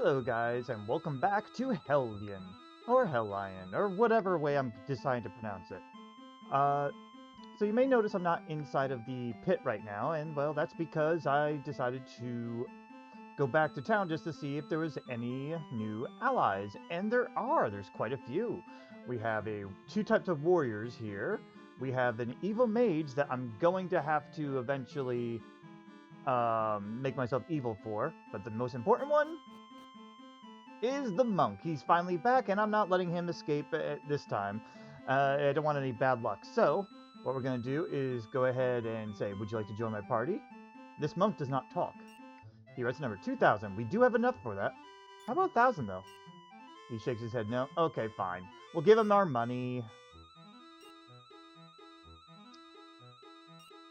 Hello guys, and welcome back to Hellion, or Hellion, or whatever way I'm deciding to pronounce it. So you may notice I'm not inside of the pit right now, and well, that's because I decided to go back to town just to see if there was any new allies, and there's quite a few. We have two types of warriors here. We have an evil mage that I'm going to have to eventually make myself evil for, but the most important one is the monk. He's finally back, and I'm not letting him escape this time. I don't want any bad luck. So, what we're going to do is go ahead and say, would you like to join my party? This monk does not talk. He writes number 2,000. We do have enough for that. How about 1,000, though? He shakes his head no. Okay, fine. We'll give him our money.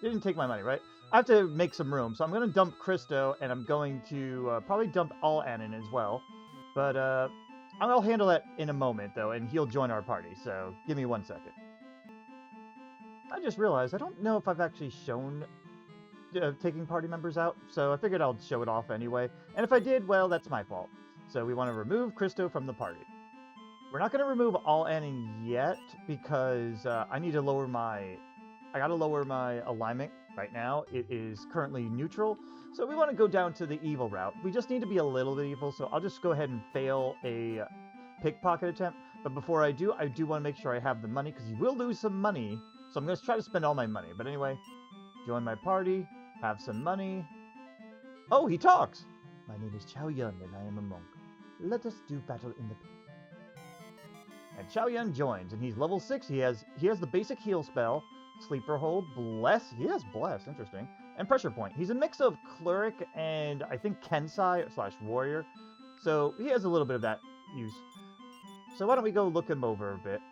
He didn't take my money, right? I have to make some room, so I'm going to dump Cristo, and I'm going to probably dump Allanon as well. But I'll handle that in a moment, though, and he'll join our party, so give me 1 second. I just realized I don't know if I've actually shown taking party members out, so I figured I'll show it off anyway. And if I did, well, that's my fault. So we want to remove Cristo from the party. We're not going to remove Allanon yet, because I need to lower my... I gotta lower my alignment right now. It is currently neutral, so we want to go down to the evil route. We just need to be a little bit evil, so I'll just go ahead and fail a pickpocket attempt. But before I do want to make sure I have the money, because you will lose some money, so I'm going to try to spend all my money. But anyway, join my party, have some money. Oh, he talks! My name is Chow Yun, and I am a monk. Let us do battle in the pit. And Chow Yun joins, and he's level 6. He has the basic heal spell, Sleeper Hold, Bless. He has Bless, interesting. And Pressure Point. He's a mix of Cleric and I think Kensai / Warrior. So he has a little bit of that use. So why don't we go look him over a bit.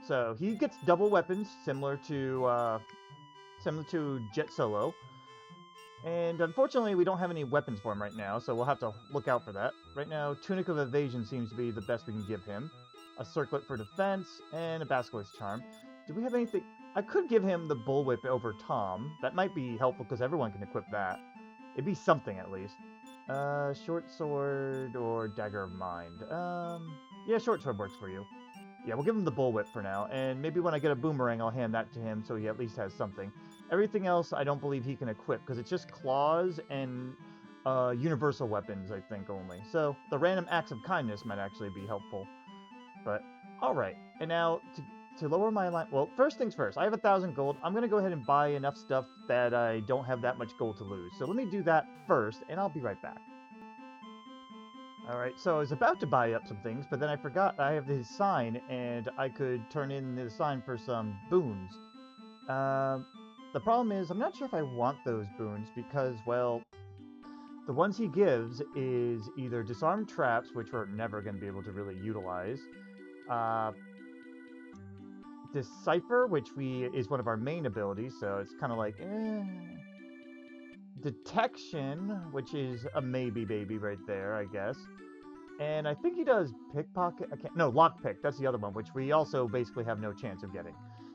So he gets double weapons, similar to Jet Solo. And unfortunately, we don't have any weapons for him right now, so we'll have to look out for that. Right now, Tunic of Evasion seems to be the best we can give him. A Circlet for defense, and a Basilisk Charm. Do we have anything... I could give him the Bullwhip over Tom. That might be helpful because everyone can equip that. It'd be something at least. Short Sword or Dagger of Mind. Yeah, Short Sword works for you. Yeah, we'll give him the Bullwhip for now. And maybe when I get a Boomerang, I'll hand that to him so he at least has something. Everything else I don't believe he can equip because it's just Claws and Universal Weapons, I think, only. So the Random Acts of Kindness might actually be helpful. But, alright. And now, to lower my line... Well, first things first. I have 1,000 gold. I'm going to go ahead and buy enough stuff that I don't have that much gold to lose. So let me do that first, and I'll be right back. Alright, so I was about to buy up some things, but then I forgot I have his sign, and I could turn in the sign for some boons. The problem is, I'm not sure if I want those boons, because, well... The ones he gives is either Disarm Traps, which we're never going to be able to really utilize, Decipher, which is one of our main abilities, so it's kind of like, Detection, which is a maybe baby right there, I guess. And I think he does Pickpocket. No, Lockpick. That's the other one, which we also basically have no chance of getting.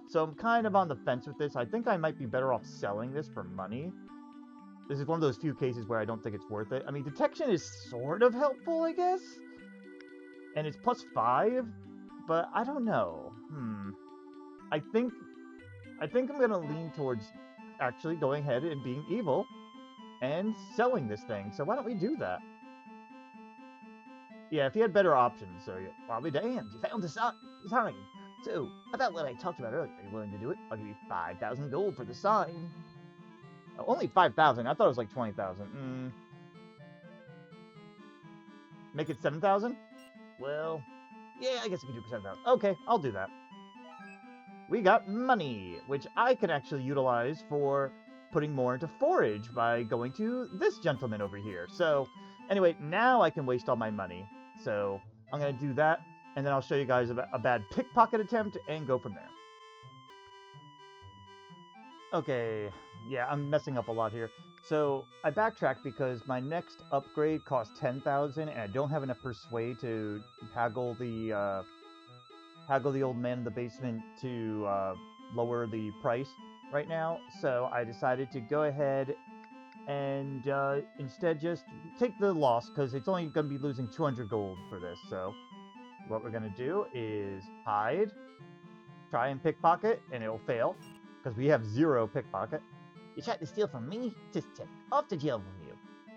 So I'm kind of on the fence with this. I think I might be better off selling this for money. This is one of those few cases where I don't think it's worth it. I mean, Detection is sort of helpful, I guess. And it's +5, but I don't know. I think I'm going to lean towards actually going ahead and being evil and selling this thing. So why don't we do that? Yeah, if he had better options. So, yeah. I'll be damned. You found the sign. So, about what I talked about earlier. Are you willing to do it? I'll give you 5,000 gold for the sign. Oh, only 5,000. I thought it was like 20,000. Make it 7,000? Well, yeah, I guess we can do for 7,000. Okay, I'll do that. We got money, which I can actually utilize for putting more into forage by going to this gentleman over here. So, anyway, now I can waste all my money. So, I'm going to do that, and then I'll show you guys a bad pickpocket attempt and go from there. Okay, yeah, I'm messing up a lot here. So, I backtracked because my next upgrade costs 10,000, and I don't have enough Persuade to haggle the old man in the basement to lower the price right now. So I decided to go ahead and instead just take the loss, because it's only going to be losing 200 gold for this. So what we're going to do is hide, try and pickpocket, and it'll fail, because we have 0 pickpocket. You tried to steal from me? Just check. Off to jail from you.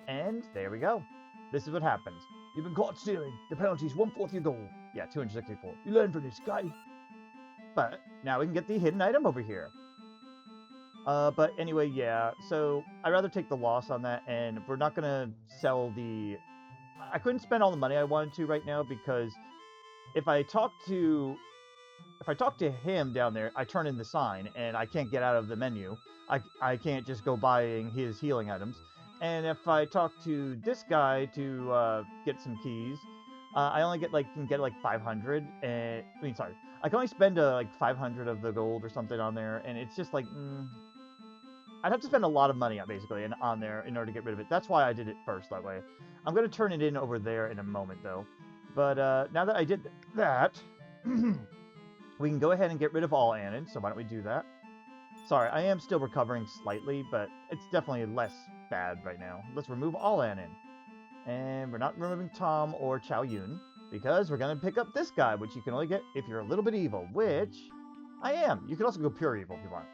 And there we go. This is what happens. You've been caught stealing. The penalty is 1/4 your gold. Yeah, 264. You learn from this guy. But now we can get the hidden item over here. But anyway, yeah. So I'd rather take the loss on that, and we're not gonna sell the. I couldn't spend all the money I wanted to right now, because if I talk to him down there, I turn in the sign, and I can't get out of the menu. I can't just go buying his healing items. And if I talk to this guy to get some keys, I only can get like 500. And sorry, I can only spend like 500 of the gold or something on there, and it's just like I'd have to spend a lot of money basically on there in order to get rid of it. That's why I did it first that way. I'm gonna turn it in over there in a moment though. But now that I did that, we can go ahead and get rid of Allanon. So why don't we do that? Sorry, I am still recovering slightly, but it's definitely less bad right now. Let's remove Allanon. And we're not removing Tom or Chow Yun, because we're going to pick up this guy, which you can only get if you're a little bit evil, which I am. You can also go pure evil if you want.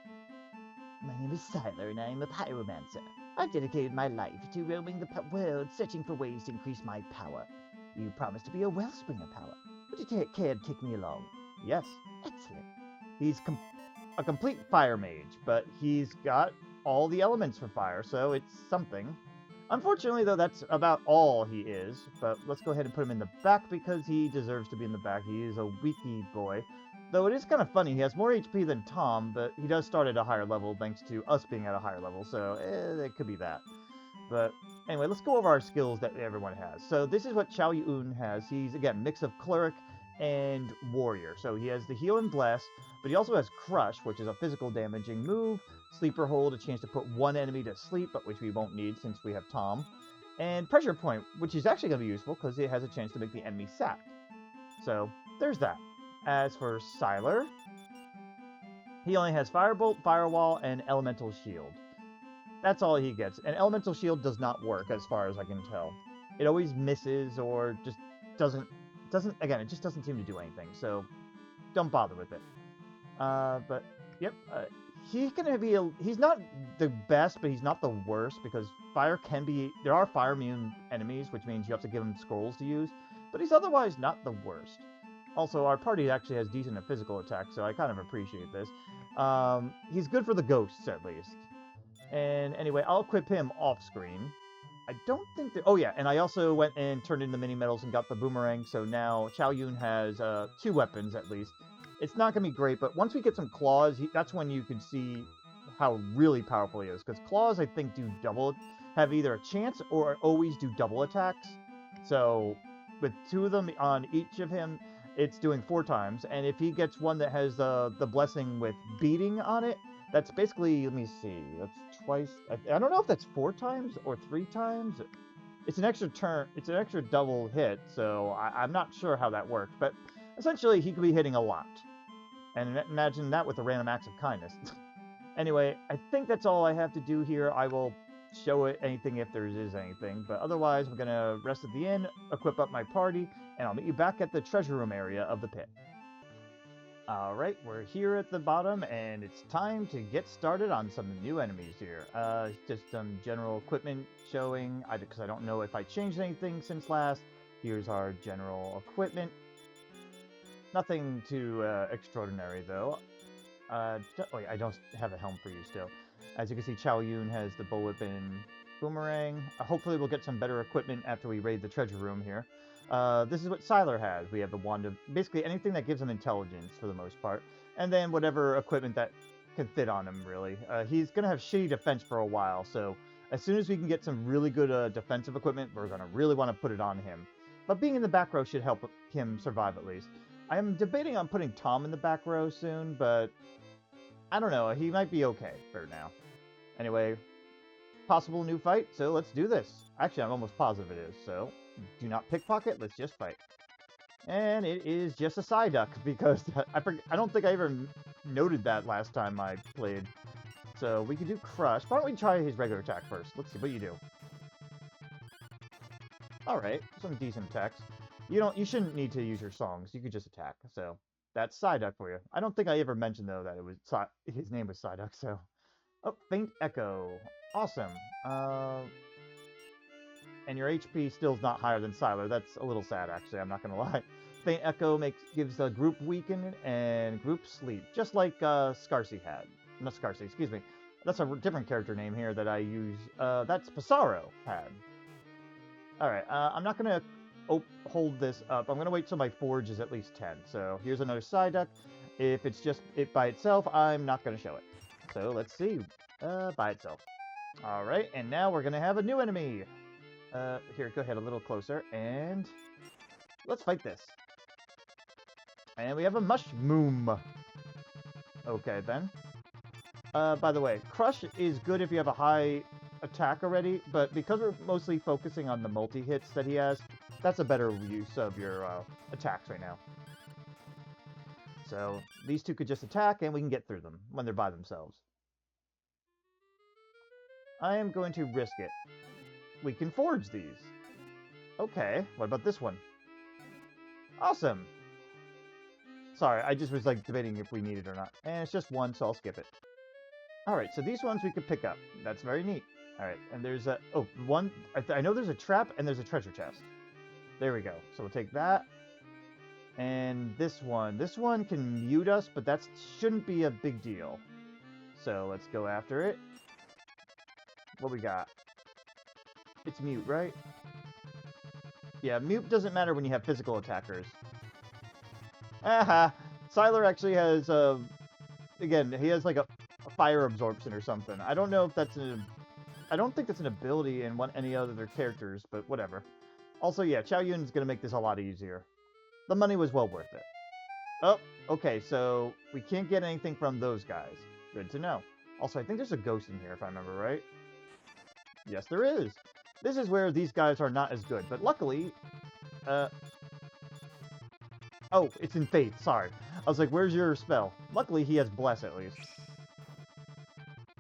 My name is Sylar, and I am a Pyromancer. I've dedicated my life to roaming the world, searching for ways to increase my power. You promised to be a wellspring of power. Would you care to take me along? Yes. Excellent. He's a complete fire mage, but he's got all the elements for fire, so it's something. Unfortunately, though, that's about all he is, but let's go ahead and put him in the back, because he deserves to be in the back. He is a weaky boy. Though it is kind of funny, he has more HP than Tom, but he does start at a higher level thanks to us being at a higher level, so it could be that. But anyway, let's go over our skills that everyone has. So this is what Chow Yun has. He's, again, mix of Cleric and Warrior. So he has the Heal and Bless, but he also has Crush, which is a physical damaging move, Sleeper Hold, a chance to put one enemy to sleep, but which we won't need since we have Tom, and Pressure Point, which is actually going to be useful because it has a chance to make the enemy sacked. So there's that. As for Sylar, he only has Firebolt, Firewall, and Elemental Shield. That's all he gets. And Elemental Shield does not work as far as I can tell. It always misses or just doesn't again, it just doesn't seem to do anything. So don't bother with it. But yep, he's not the best, but he's not the worst, because there are fire immune enemies, which means you have to give him scrolls to use, but he's otherwise not the worst. Also, our party actually has decent physical attack, so I kind of appreciate this. He's good for the ghosts, at least. And anyway, I'll equip him off-screen. I don't think that... Oh, yeah, and I also went and turned in the mini-medals and got the boomerang, so now Chow Yun has 2 weapons, at least. It's not going to be great, but once we get some claws, that's when you can see how really powerful he is. Because claws, I think, have either a chance or always do double attacks. So, with 2 of them on each of him, it's doing 4 times. And if he gets one that has the blessing with beating on it, that's basically, let me see, that's twice. I don't know if that's 4 times or 3 times. It's an extra turn. It's an extra double hit, so I'm not sure how that works. But essentially, he could be hitting a lot. And imagine that with a random acts of kindness. Anyway, I think that's all I have to do here. I will show it anything if there is anything. But otherwise, we're going to rest at the inn, equip up my party, and I'll meet you back at the treasure room area of the pit. Alright, we're here at the bottom, and it's time to get started on some new enemies here. Just some general equipment showing, because I don't know if I changed anything since last. Here's our general equipment. Nothing too extraordinary, though. I don't have a helm for you still. As you can see, Chow Yun has the bullwhip and boomerang. Hopefully we'll get some better equipment after we raid the treasure room here. This is what Sylar has. We have the wand of basically anything that gives him intelligence for the most part. And then whatever equipment that can fit on him, really. He's going to have shitty defense for a while, so as soon as we can get some really good defensive equipment, we're going to really want to put it on him. But being in the back row should help him survive at least. I am debating on putting Tom in the back row soon, but I don't know. He might be okay for now. Anyway, possible new fight, so let's do this. Actually, I'm almost positive it is, so do not pickpocket, let's just fight. And it is just a side duck, because I don't think I ever noted that last time I played. So we can do Crush. Why don't we try his regular attack first? Let's see what you do. Alright, some decent attacks. You shouldn't need to use your songs. You could just attack. So that's Psyduck for you. I don't think I ever mentioned though that it was his name was Psyduck, so. Oh, Faint Echo. Awesome. And your HP still's not higher than Sylar. That's a little sad, actually. I'm not gonna lie. Faint Echo gives a group weaken and group sleep, just like Scarcy had. Not Scarcy, excuse me. That's a different character name here that I use. That's Pissarro had. Alright, I'm not gonna hold this up. I'm gonna wait till my forge is at least 10. So here's another Psyduck. If it's just it by itself, I'm not gonna show it. So let's see. By itself. Alright, and now we're gonna have a new enemy. Here, go ahead a little closer, and let's fight this. And we have a Mushroom. Okay, then. By the way, Crush is good if you have a high attack already, but because we're mostly focusing on the multi-hits that he has, that's a better use of your attacks right now. So, these two could just attack, and we can get through them when they're by themselves. I am going to risk it. We can forge these. Okay, what about this one? Awesome! Sorry, I just was like debating if we need it or not. And it's just one, so I'll skip it. Alright, so these ones we could pick up. That's very neat. Alright, and there's a... Oh, one... I know there's a trap and there's a treasure chest. There we go. So we'll take that. And this one. This one can mute us, but that shouldn't be a big deal. So let's go after it. What we got? It's mute, right? Yeah, mute doesn't matter when you have physical attackers. Aha! Sylar actually has, again, he has like a fire absorption or something. I don't know if that's I don't think that's an ability in any other characters, but whatever. Also, yeah, Chow Yun is going to make this a lot easier. The money was well worth it. Oh, okay, so we can't get anything from those guys. Good to know. Also, I think there's a ghost in here, if I remember right. Yes, there is. This is where these guys are not as good, but luckily... Oh, it's in Faith, sorry. I was like, where's your spell? Luckily, he has Bless, at least.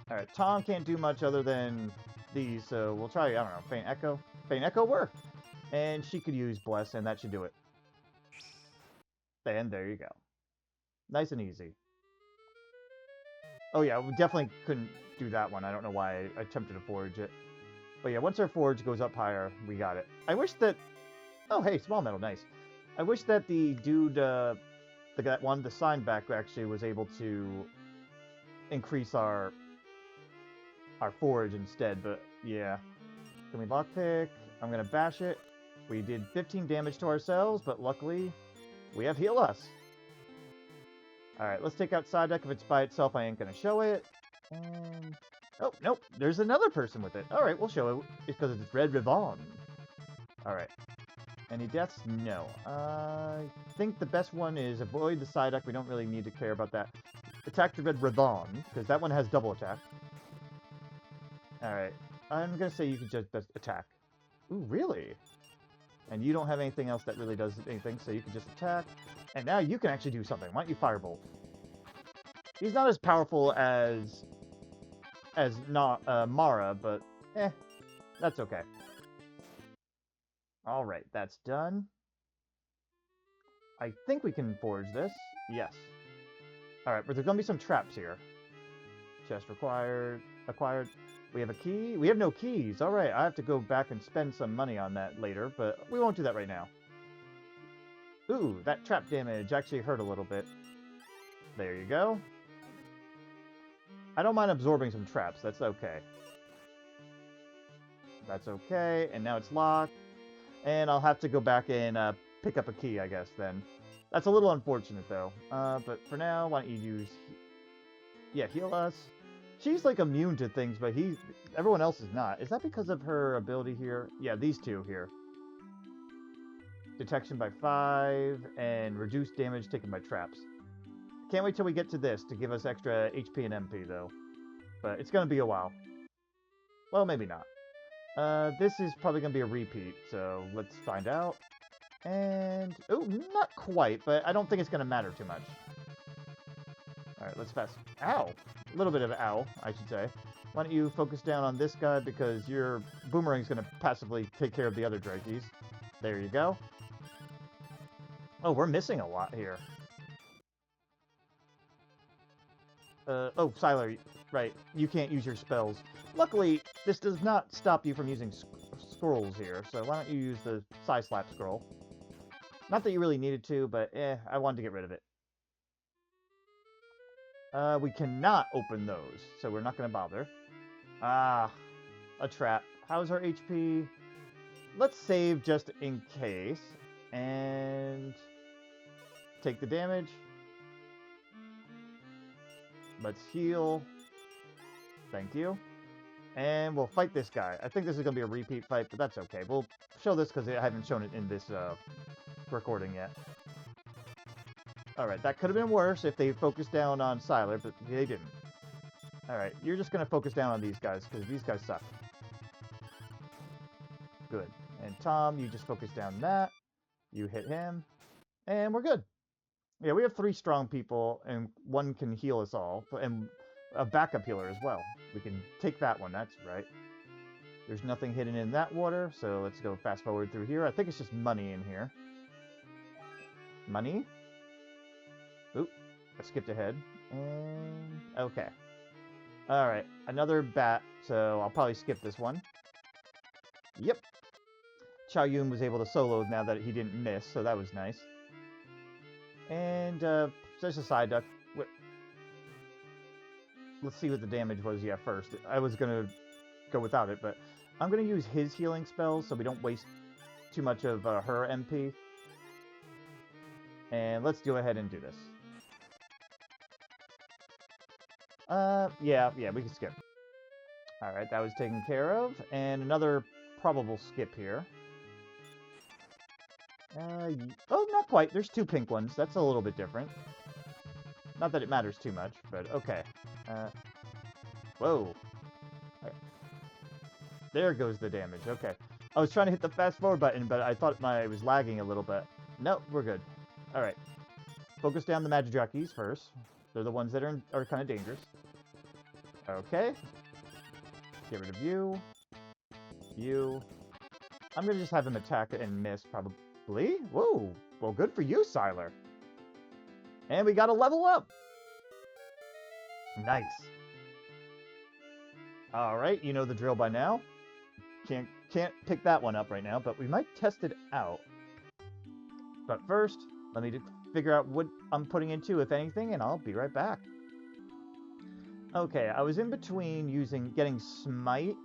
Alright, Tom can't do much other than these, so we'll try, I don't know, Faint Echo? Faint Echo worked! And she could use Bless, and that should do it. And there you go. Nice and easy. Oh yeah, we definitely couldn't do that one. I don't know why I attempted to forge it. But yeah, once our forge goes up higher, we got it. I wish that... Oh, hey, small metal, nice. I wish that the dude, that wanted the sign back actually was able to increase our forge instead, but yeah. Can we lockpick? I'm gonna bash it. We did 15 damage to ourselves, but luckily we have Heal Us. Alright, let's take out Psyduck. If it's by itself, I ain't gonna show it. And... Oh, nope, there's another person with it. Alright, we'll show it. It's because it's Red Ribbon. Alright. Any deaths? No. I think the best one is avoid the Psyduck. We don't really need to care about that. Attack the Red Ribbon, because that one has double attack. Alright. I'm gonna say you can just attack. Ooh, really? And you don't have anything else that really does anything, so you can just attack. And now you can actually do something. Why don't you Firebolt? He's not as powerful as Mara, but that's okay. Alright, that's done. I think we can forge this. Yes. Alright, but there's gonna be some traps here. Chest acquired. We have a key? We have no keys. Alright, I have to go back and spend some money on that later, but we won't do that right now. Ooh, that trap damage actually hurt a little bit. There you go. I don't mind absorbing some traps. That's okay. That's okay. And now it's locked. And I'll have to go back and pick up a key, I guess, then. That's a little unfortunate, though. But for now, why don't you use... Yeah, Heal Us. She's, like, immune to things, but everyone else is not. Is that because of her ability here? Yeah, these two here. Detection by 5, and reduced damage taken by traps. Can't wait till we get to this to give us extra HP and MP, though. But it's going to be a while. Well, maybe not. This is probably going to be a repeat, so let's find out. And... Oh, not quite, but I don't think it's going to matter too much. Alright, let's fast. Ow! A little bit of ow, I should say. Why don't you focus down on this guy because your boomerang's going to passively take care of the other Drakeys. There you go. Oh, we're missing a lot here. Oh, Sylar, right. You can't use your spells. Luckily, this does not stop you from using scrolls here, so why don't you use the Side Slap scroll? Not that you really needed to, but I wanted to get rid of it. We cannot open those, so we're not going to bother. Ah, a trap. How's our HP? Let's save just in case, and take the damage. Let's heal. Thank you. And we'll fight this guy. I think this is going to be a repeat fight, but that's okay. We'll show this because I haven't shown it in this recording yet. Alright, that could have been worse if they focused down on Sylar, but they didn't. Alright, you're just going to focus down on these guys, because these guys suck. Good. And Tom, you just focus down that. You hit him. And we're good. Yeah, we have 3 strong people, and 1 can heal us all. And a backup healer as well. We can take that one, that's right. There's nothing hidden in that water, so let's go fast forward through here. I think it's just money in here. Money? Oop, I skipped ahead. And okay. Alright, another bat, so I'll probably skip this one. Yep. Chow Yun was able to solo now that he didn't miss, so that was nice. And, there's a side duck. Let's see what the damage was, first. I was gonna go without it, but I'm gonna use his healing spells so we don't waste too much of her MP. And let's go ahead and do this. Yeah, we can skip. Alright, that was taken care of. And another probable skip here. Oh, not quite. There's 2 pink ones. That's a little bit different. Not that it matters too much, but okay. Whoa. Right. There goes the damage. Okay. I was trying to hit the fast forward button, but I thought I was lagging a little bit. Nope, we're good. Alright. Focus down the magic jockeys first. They're the ones that are kind of dangerous. Okay. Get rid of you. You. I'm going to just have him attack and miss, probably. Whoa. Well, good for you, Sylar. And we got a level up. Nice. Alright, you know the drill by now. Can't pick that one up right now, but we might test it out. But first, let me figure out what I'm putting into, if anything, and I'll be right back. Okay, I was in between getting Smite,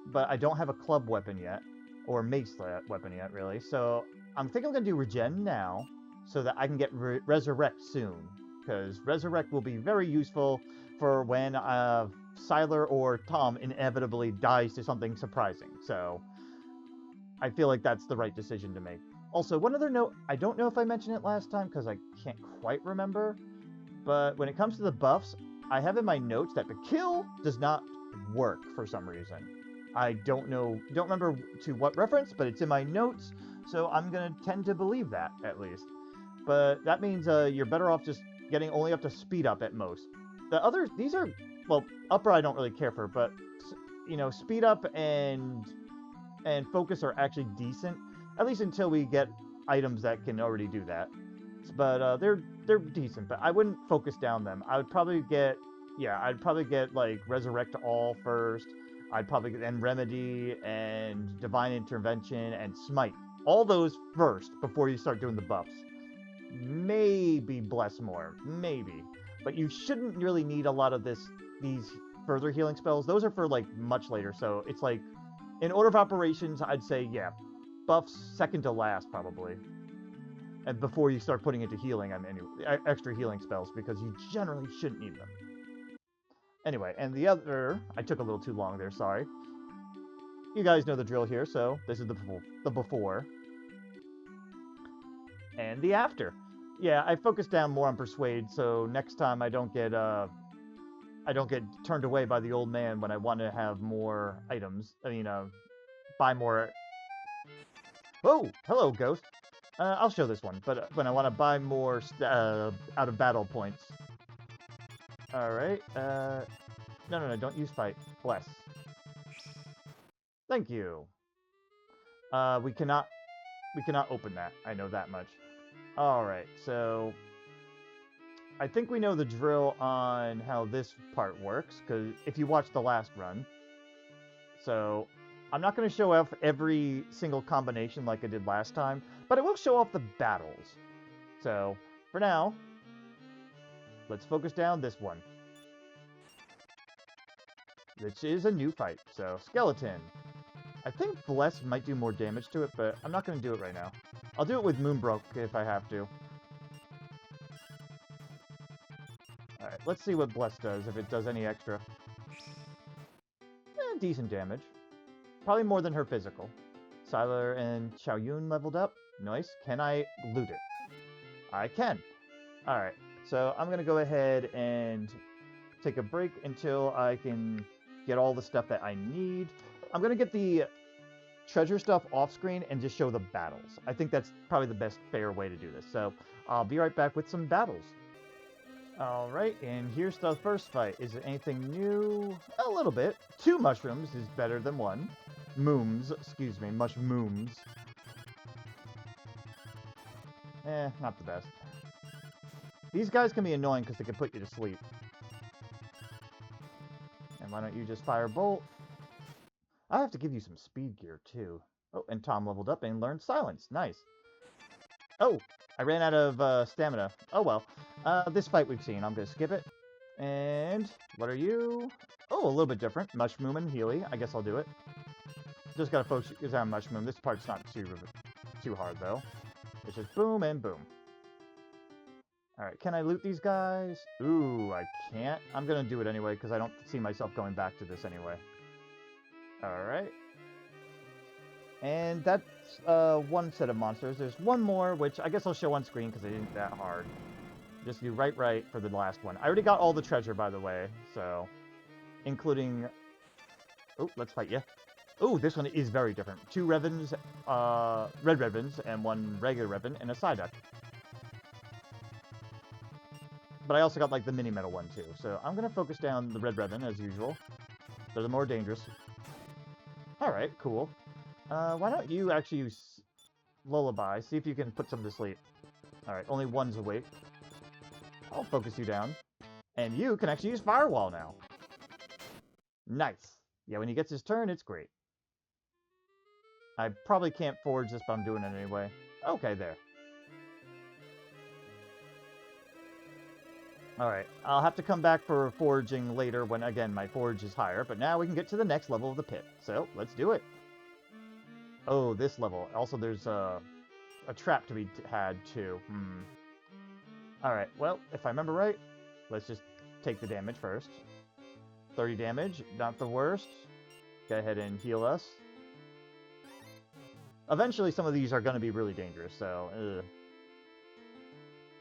but I don't have a club weapon yet, or mace weapon yet, really. So I think I'm going to do Regen now, so that I can get Resurrect soon. Because Resurrect will be very useful for when Sylar or Tom inevitably dies to something surprising. So I feel like that's the right decision to make. Also, one other note, I don't know if I mentioned it last time because I can't quite remember, but when it comes to the buffs, I have in my notes that the kill does not work for some reason. I don't remember to what reference, but it's in my notes, so I'm going to tend to believe that, at least. But that means you're better off just getting only up to speed up at most. The others, these are, well, upper I don't really care for, but, you know, speed up and focus are actually decent, at least until we get items that can already do that. But they're decent, but I wouldn't focus down them. I would probably get, I'd probably get, like, Resurrect All first. I'd probably get then Remedy and Divine Intervention and Smite. All those first before you start doing the buffs. Maybe Bless more. Maybe. But you shouldn't really need a lot of these further healing spells. Those are for, like, much later. So it's like, in order of operations, I'd say, buffs second to last, probably. And before you start putting into healing, extra healing spells, because you generally shouldn't need them. Anyway, and the other... I took a little too long there, sorry. You guys know the drill here, so this is the before. And the after. Yeah, I focused down more on Persuade, so next time I don't get turned away by the old man when I want to have more items. I mean, buy more... Oh! Hello, Ghost! I'll show this one, but when I want to buy more out of battle points. Alright, no, don't use fight. Bless. Thank you. We cannot open that. I know that much. Alright, so I think we know the drill on how this part works, because if you watch the last run. So, I'm not going to show off every single combination like I did last time, but I will show off the battles. So, for now, let's focus down this one. Which is a new fight, so skeleton. I think Bless might do more damage to it, but I'm not going to do it right now. I'll do it with Moonbrook if I have to. Alright, let's see what Bless does, if it does any extra. Decent damage. Probably more than her physical. Sylar and Chow Yun leveled up. Nice. Can I loot it? I can. Alright, so I'm going to go ahead and take a break until I can get all the stuff that I need. I'm going to get the treasure stuff off screen and just show the battles. I think that's probably the best fair way to do this. So I'll be right back with some battles. Alright, and here's the first fight. Is it anything new? A little bit. 2 mushrooms is better than 1. Mooms, excuse me, mushrooms. Not the best. These guys can be annoying because they can put you to sleep. And why don't you just fire bolt? I have to give you some speed gear too. Oh, and Tom leveled up and learned silence. Nice. Oh, I ran out of stamina. Oh well. This fight we've seen. I'm going to skip it. And what are you? Oh, a little bit different. Mushroom and Healy. I guess I'll do it. Just got to focus on Mushroom. This part's not too hard though. It's just boom and boom. Alright, can I loot these guys? Ooh, I can't. I'm going to do it anyway because I don't see myself going back to this anyway. Alright. And that's one set of monsters. There's one more, which I guess I'll show on screen because it isn't that hard. Just do right for the last one. I already got all the treasure, by the way, so... Including... Oh, let's fight ya. Oh, this one is very different. 2 Revens, red Revens, and 1 regular Reven, and a Psyduck. But I also got, like, the mini-metal one, too. So I'm going to focus down the red Reven, as usual. They're the more dangerous. Alright, cool. Why don't you actually use Lullaby? See if you can put some to sleep. Alright, only 1's awake. I'll focus you down. And you can actually use Firewall now. Nice. Yeah, when he gets his turn, it's great. I probably can't forge this, but I'm doing it anyway. Okay, there. Alright, I'll have to come back for forging later when, again, my forge is higher. But now we can get to the next level of the pit. So, let's do it. Oh, this level. Also, there's a trap to be had, too. Alright, well, if I remember right, let's just take the damage first. 30 damage, not the worst. Go ahead and heal us. Eventually, some of these are going to be really dangerous, so...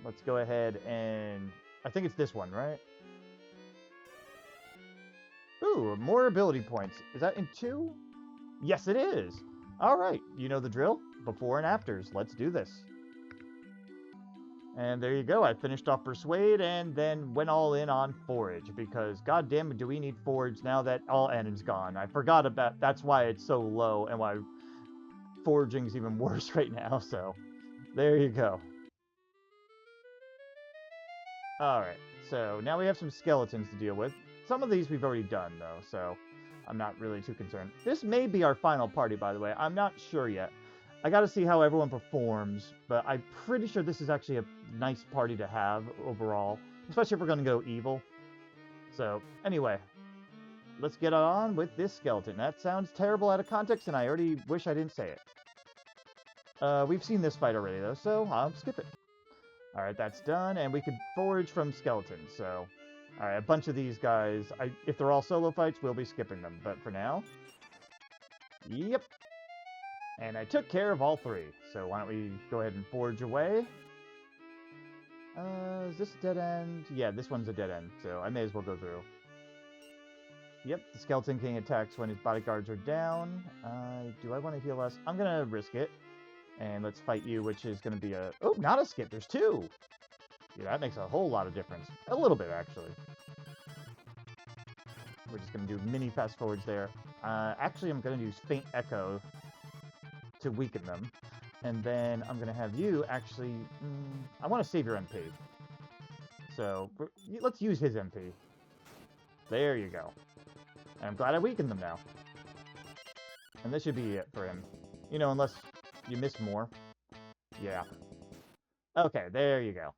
Let's go ahead and... I think it's this one, right? Ooh, more ability points. Is that in 2? Yes, it is! Alright, you know the drill. Before and afters. Let's do this. And there you go. I finished off Persuade and then went all in on Forage. Because, goddamn it, do we need Forage now that Allanon's gone. I forgot about... That's why it's so low and why Foraging's even worse right now. So, there you go. Alright, so now we have some skeletons to deal with. Some of these we've already done, though, so I'm not really too concerned. This may be our final party, by the way. I'm not sure yet. I gotta see how everyone performs, but I'm pretty sure this is actually a nice party to have overall, especially if we're gonna go evil. So, anyway, let's get on with this skeleton. That sounds terrible out of context, and I already wish I didn't say it. We've seen this fight already, though, so I'll skip it. Alright, that's done, and we could forage from skeletons, so... Alright, a bunch of these guys, if they're all solo fights, we'll be skipping them, but for now... Yep. And I took care of all 3, so why don't we go ahead and forge away? Is this a dead end? Yeah, this one's a dead end, so I may as well go through. Yep, the Skeleton King attacks when his bodyguards are down. Do I want to heal us? I'm gonna risk it. And let's fight you, which is going to be a... Oh, not a skip. There's two. Yeah, that makes a whole lot of difference. A little bit, actually. We're just going to do mini fast forwards there. Actually, I'm going to use Faint Echo to weaken them. And then I'm going to have you actually... I want to save your MP. So, let's use his MP. There you go. And I'm glad I weakened them now. And this should be it for him. You know, unless you miss more. Yeah. Okay, there you go.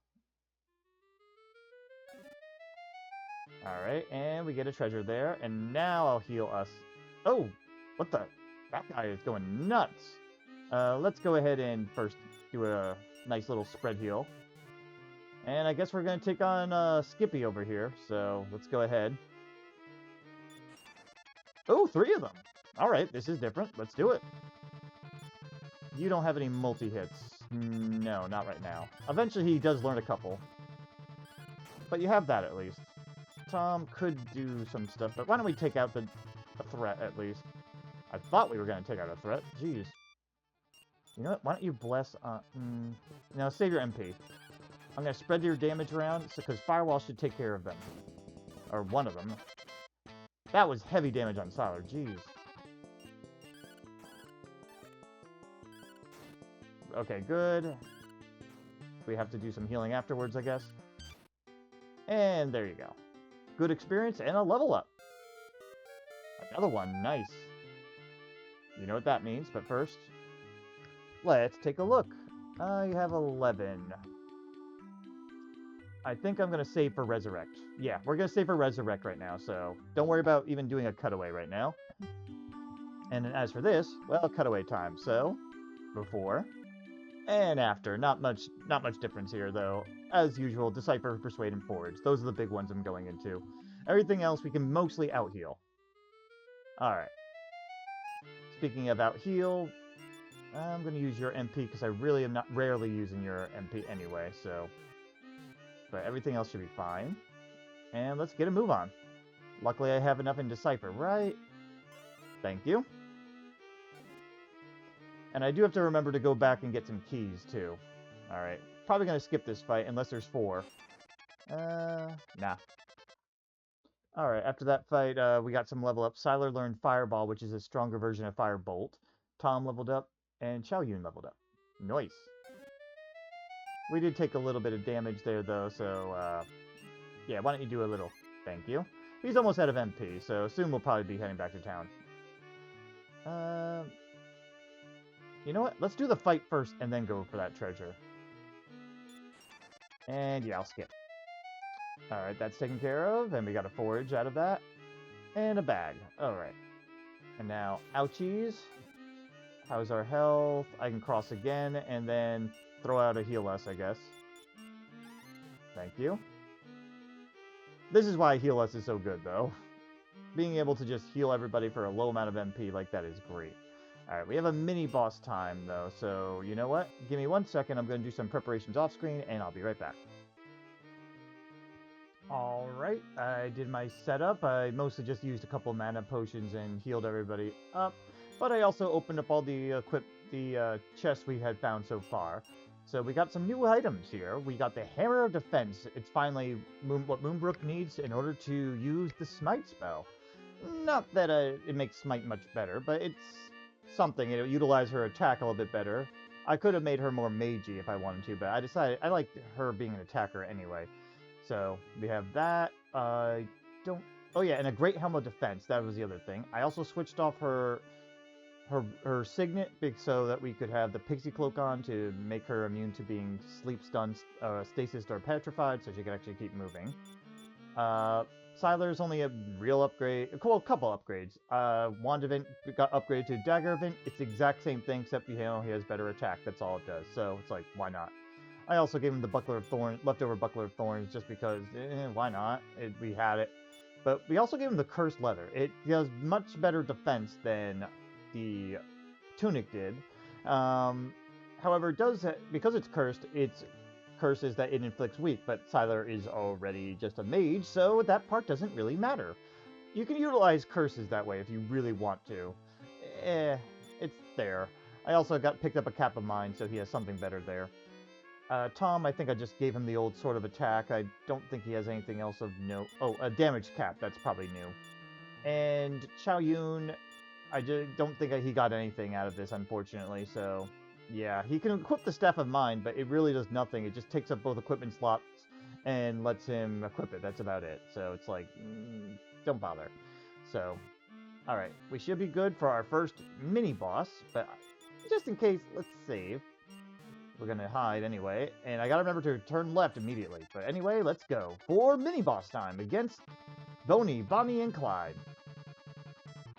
Alright, and we get a treasure there. And now I'll heal us. Oh! What the? That guy is going nuts! Let's go ahead and first do a nice little spread heal. And I guess we're going to take on Skippy over here. So, let's go ahead. Oh, 3 of them! Alright, this is different. Let's do it. You don't have any multi-hits. No, not right now. Eventually he does learn a couple. But you have that at least. Tom could do some stuff, but why don't we take out the threat at least? I thought we were going to take out a threat. Jeez. You know what? Why don't you bless... Now, save your MP. I'm going to spread your damage around, because Firewall should take care of them. Or one of them. That was heavy damage on Sylar. Jeez. Okay, good. We have to do some healing afterwards, I guess. And there you go. Good experience and a level up. Another one. Nice. You know what that means, but first, let's take a look. You have 11. I think I'm going to save for Resurrect. Yeah, we're going to save for Resurrect right now, so don't worry about even doing a cutaway right now. And as for this, well, cutaway time. So, before and after. Not much difference here, though. As usual, Decipher, Persuade, and Forge. Those are the big ones I'm going into. Everything else we can mostly out-heal. Alright. Speaking of out-heal, I'm going to use your MP, because I really am not rarely using your MP anyway, so... But everything else should be fine. And let's get a move on. Luckily I have enough in Decipher, right? Thank you. And I do have to remember to go back and get some keys, too. Alright. Probably going to skip this fight, unless there's 4. Nah. Alright, after that fight, we got some level up. Sylar learned Fireball, which is a stronger version of Firebolt. Tom leveled up, and Chow Yun leveled up. Nice. We did take a little bit of damage there, though, so, yeah, why don't you do a little... Thank you. He's almost out of MP, so soon we'll probably be heading back to town. You know what? Let's do the fight first, and then go for that treasure. And, yeah, I'll skip. Alright, that's taken care of, and we got a forage out of that. And a bag. Alright. And now, ouchies. How's our health? I can cross again, and then throw out a heal us, I guess. Thank you. This is why heal us is so good, though. Being able to just heal everybody for a low amount of MP like that is great. Alright, we have a mini-boss time, though, so you know what? Give me 1 second, I'm going to do some preparations off-screen, and I'll be right back. Alright, I did my setup. I mostly just used a couple mana potions and healed everybody up, but I also opened up all the chests we had found so far. So we got some new items here. We got the Hammer of Defense. It's finally what Moonbrook needs in order to use the Smite spell. Not that it makes Smite much better, but it's something. It'll utilize her attack a little bit better. I could have made her more magey if I wanted to, but I decided I like her being an attacker anyway. So we have that. Oh yeah, and a Great Helm of Defense. That was the other thing. I also switched off her signet so that we could have the Pixie Cloak on to make her immune to being sleep stunned, stasis, or petrified, so she can actually keep moving. Sylar's only a real upgrade, well, a couple upgrades. Wand Event got upgraded to Dagger Event. It's the exact same thing, except, you know, he has better attack. That's all it does. So it's like, why not? I also gave him the Buckler of Thorns, leftover Buckler of Thorns, just because, why not? We had it. But we also gave him the Cursed Leather. It does much better defense than the Tunic did. However, it does, because it's cursed, its curse is that it inflicts weak, but Sylar is already just a mage, so that part doesn't really matter. You can utilize curses that way if you really want to. It's there. I also picked up a cap of mine, so he has something better there. Tom, I think I just gave him the old sort of attack. I don't think he has anything else of note. Oh, a damage cap. That's probably new. And Chow Yun, I just don't think he got anything out of this, unfortunately. So, yeah, he can equip the Staff of Mind, but it really does nothing. It just takes up both equipment slots and lets him equip it. That's about it. So it's like, don't bother. So, alright, we should be good for our first mini-boss, but just in case, let's save. We're gonna hide anyway, and I gotta remember to turn left immediately. But anyway, let's go for mini-boss time against Boney, Bonny, and Clyde.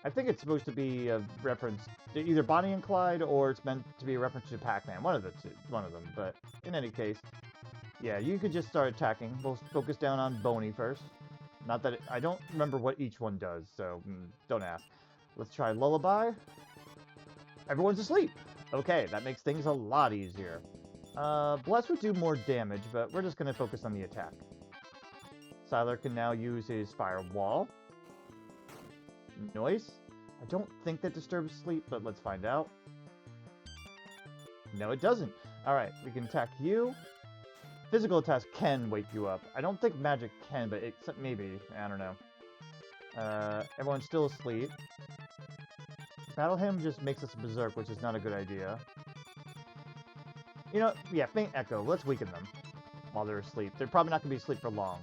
I think it's supposed to be a reference to either Bonny and Clyde, or it's meant to be a reference to Pac-Man. One of them, but in any case, yeah, you could just start attacking. We'll focus down on Boney first. Not that I don't remember what each one does, so don't ask. Let's try Lullaby. Everyone's asleep. Okay, that makes things a lot easier. Bless would do more damage, but we're just going to focus on the attack. Sylar can now use his Firewall. Noise. I don't think that disturbs sleep, but let's find out. No, it doesn't. Alright, we can attack you. Physical attacks can wake you up. I don't think magic can, but it maybe. I don't know. Everyone's still asleep. Battle Hymn just makes us berserk, which is not a good idea. You know, yeah, Faint Echo. Let's weaken them while they're asleep. They're probably not going to be asleep for long.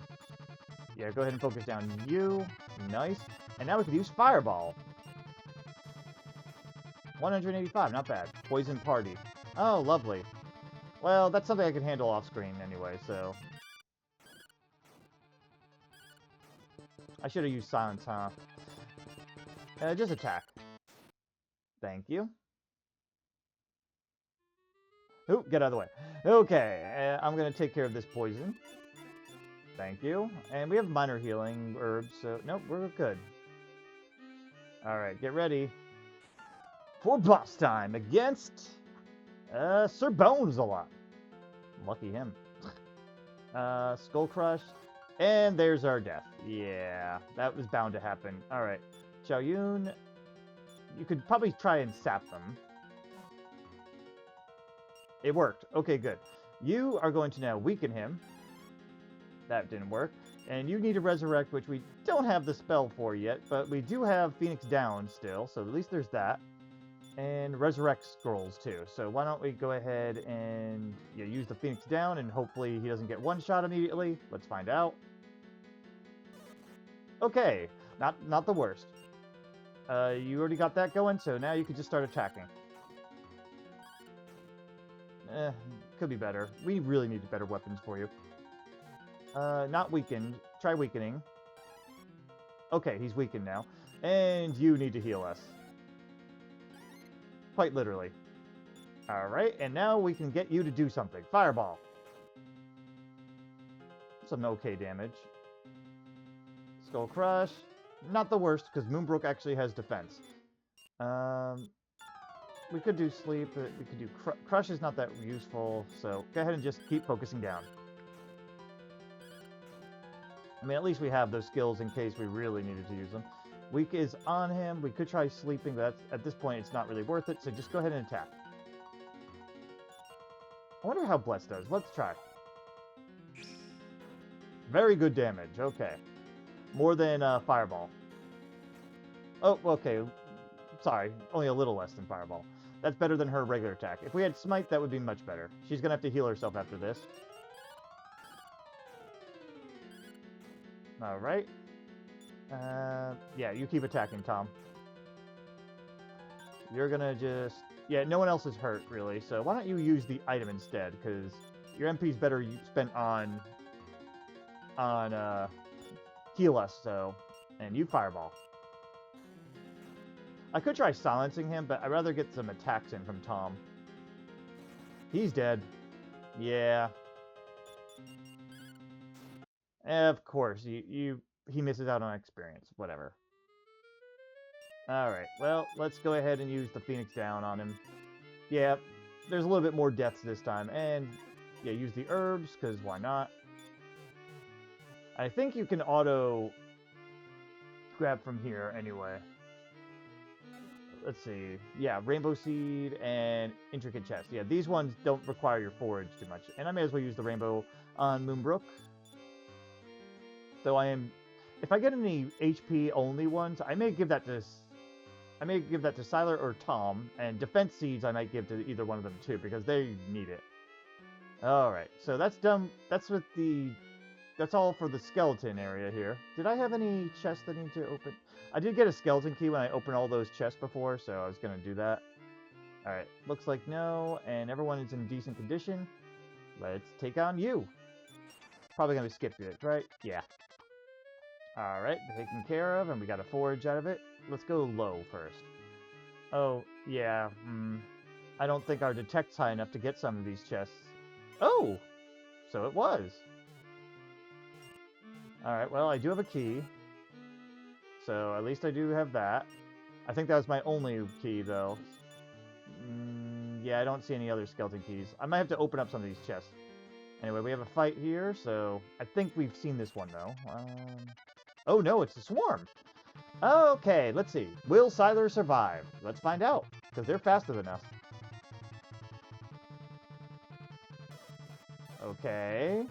Yeah, go ahead and focus down you. Nice. And now we can use Fireball. 185, not bad. Poison Party. Oh, lovely. Well, that's something I can handle off-screen anyway, so... I should have used Silence, huh? Just attack. Thank you. Ooh, get out of the way. Okay, I'm going to take care of this poison. Thank you. And we have minor healing herbs, so... Nope, we're good. Alright, get ready. For boss time against... Sir Bonesalot. Lucky him. Skull Crush. And there's our death. Yeah, that was bound to happen. Alright. Chow Yun. You could probably try and sap them. It worked. Okay, good. You are going to now weaken him. That didn't work. And you need to resurrect, which we don't have the spell for yet, but we do have Phoenix Down still, so at least there's that. And resurrect scrolls too. So why don't we go ahead and use the Phoenix Down, and hopefully he doesn't get one shot immediately. Let's find out. Okay, not the worst. You already got that going, so now you can just start attacking. Could be better. We really need better weapons for you. Not weakened. Try weakening. Okay, he's weakened now. And you need to heal us. Quite literally. Alright, and now we can get you to do something. Fireball. Some okay damage. Skull Crush. Not the worst, because Moonbrook actually has defense. We could do Sleep, but we could do Crush is not that useful, so go ahead and just keep focusing down. I mean, at least we have those skills in case we really needed to use them. Weak is on him. We could try sleeping, but at this point it's not really worth it, so just go ahead and attack. I wonder how Bless does. Let's try. Very good damage. Okay. More than Fireball. Oh, okay. Sorry. Only a little less than Fireball. That's better than her regular attack. If we had Smite, that would be much better. She's going to have to heal herself after this. Alright. Yeah, you keep attacking, Tom. You're gonna just... Yeah, no one else is hurt, really, so why don't you use the item instead, because your MP's better spent on heal us, so... And you Fireball. I could try silencing him, but I'd rather get some attacks in from Tom. He's dead. Yeah. Of course, he misses out on experience. Whatever. Alright, well, let's go ahead and use the Phoenix Down on him. Yeah, there's a little bit more deaths this time. And, yeah, use the herbs, because why not? I think you can auto grab from here anyway. let's see. Yeah, Rainbow Seed and Intricate Chest. Yeah, these ones don't require your forage too much. And I may as well use the Rainbow on Moonbrook. Though if I get any HP only ones, I may give that to Sylar or Tom. And Defense Seeds I might give to either one of them too, because they need it. Alright, so that's done. That's all for the skeleton area here. Did I have any chests that need to open? I did get a skeleton key when I opened all those chests before, so I was going to do that. Alright, looks like no, and everyone is in decent condition. Let's take on you. Probably going to skip it, right? Yeah. Alright, taken care of, and we got a forage out of it. Let's go low first. Oh, yeah, I don't think our detect's high enough to get some of these chests. Oh! So it was. Alright, well, I do have a key. So at least I do have that. I think that was my only key, though. Yeah, I don't see any other skeleton keys. I might have to open up some of these chests. Anyway, we have a fight here, so I think we've seen this one, though. Oh, no, it's a swarm. Okay, let's see. Will Sylar survive? Let's find out, because they're faster than us. Okay.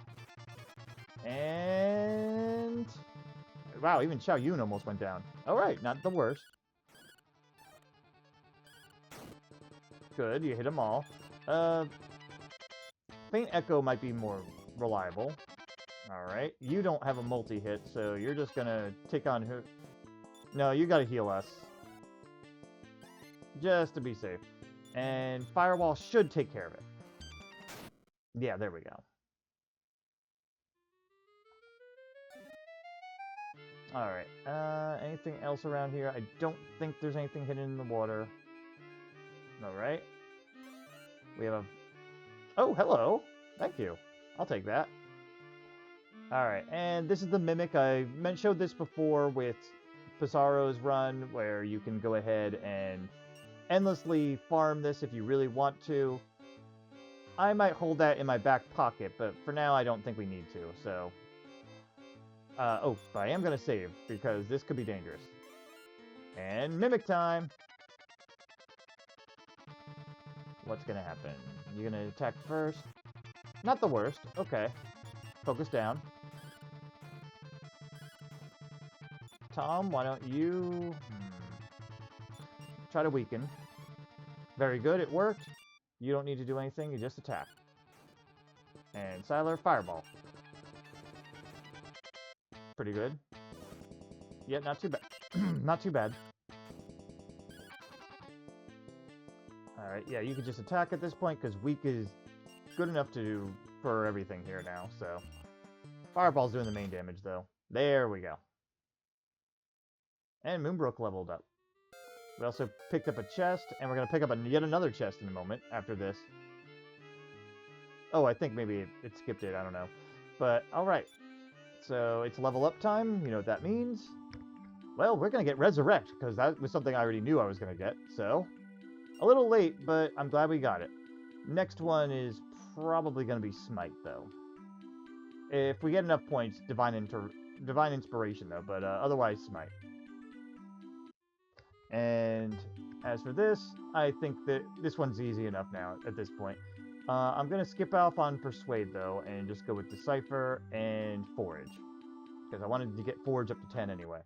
And... wow, even Chow Yun almost went down. Alright, not the worst. Good, you hit them all. Faint Echo might be more reliable. Alright, you don't have a multi-hit, so you're just gonna take on who... no, you gotta heal us. Just to be safe. And Firewall should take care of it. Yeah, there we go. Alright, anything else around here? I don't think there's anything hidden in the water. Alright. We have a... oh, hello! Thank you. I'll take that. Alright, and this is the Mimic. I showed this before with Pizarro's run, where you can go ahead and endlessly farm this if you really want to. I might hold that in my back pocket, but for now I don't think we need to, so... oh, but I am going to save, because this could be dangerous. And Mimic time! What's going to happen? You're going to attack first? Not the worst. Okay. Focus down. Tom, why don't you... try to weaken. Very good, it worked. You don't need to do anything, you just attack. And Sylar, Fireball. Pretty good. Yeah, not too bad. Not too bad. Alright, yeah, you can just attack at this point, because weak is good enough for everything here now, so... Fireball's doing the main damage, though. There we go. And Moonbrook leveled up. We also picked up a chest, and we're going to pick up yet another chest in a moment after this. Oh, I think maybe it skipped it, I don't know. But, alright. So, it's level up time, you know what that means. Well, we're going to get Resurrect, because that was something I already knew I was going to get, so... a little late, but I'm glad we got it. Next one is probably going to be Smite, though. If we get enough points, Divine Inspiration, though, but otherwise Smite. And as for this, I think that this one's easy enough now at this point. I'm going to skip off on Persuade, though, and just go with Decipher and Forage. Because I wanted to get Forage up to 10 anyway.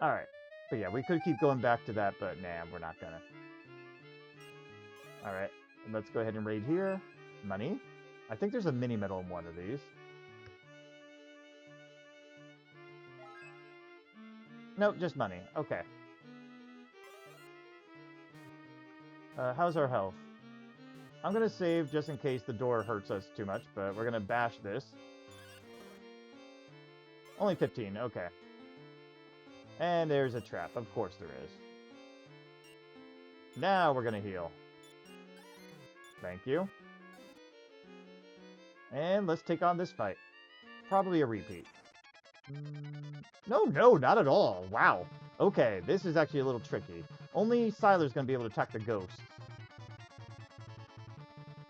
Alright. But yeah, we could keep going back to that, but nah, we're not gonna. Alright, let's go ahead and raid here. Money. I think there's a mini medal in one of these. Nope, just money. Okay. How's our health? I'm gonna save just in case the door hurts us too much, but we're gonna bash this. Only 15, okay. And there's a trap, of course there is. Now we're gonna heal. Thank you. And let's take on this fight. Probably a repeat. No, not at all. Wow. Okay, this is actually a little tricky. Only Sylar's gonna be able to attack the ghosts.